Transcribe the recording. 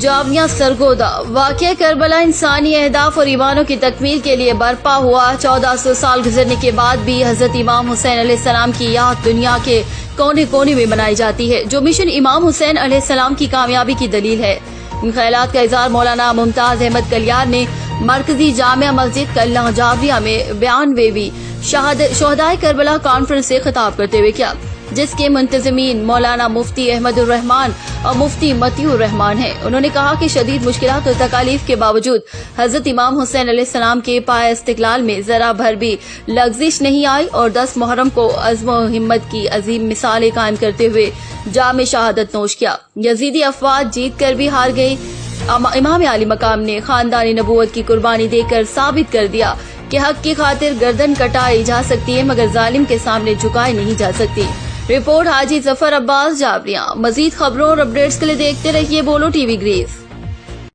جامعہ سرگودا واقعہ کربلا انسانی اہداف اور ایمانوں کی تکمیل کے لیے برپا ہوا۔ 1400 سال گزرنے کے بعد بھی حضرت امام حسین علیہ السلام کی یاد دنیا کے کونے کونے میں منائی جاتی ہے، جو مشن امام حسین علیہ السلام کی کامیابی کی دلیل ہے۔ ان خیالات کا اظہار مولانا ممتاز احمد کلیار نے مرکزی جامع مسجد کلہ جاویہ میں 92ویں شہدائے کربلا کانفرنس سے خطاب کرتے ہوئے کیا، جس کے منتظمین مولانا مفتی احمد الرحمان اور مفتی متیع الرحمان ہیں۔ انہوں نے کہا کہ شدید مشکلات اور تکالیف کے باوجود حضرت امام حسین علیہ السلام کے پائے استقلال میں ذرا بھر بھی لغزش نہیں آئی اور 10 محرم کو عزم و ہمت کی عظیم مثالیں قائم کرتے ہوئے جام شہادت نوش کیا۔ یزیدی افواج جیت کر بھی ہار گئی۔ امام عالی مقام نے خاندانی نبوت کی قربانی دے کر ثابت کر دیا کہ حق کی خاطر گردن کٹائی جا سکتی ہے مگر ظالم کے سامنے جھکائی نہیں جا سکتی۔ رپورٹ حاجی ظفر عباس جاویہ۔ مزید خبروں اور اپڈیٹس کے لیے دیکھتے رہیے بولو ٹی وی گریز۔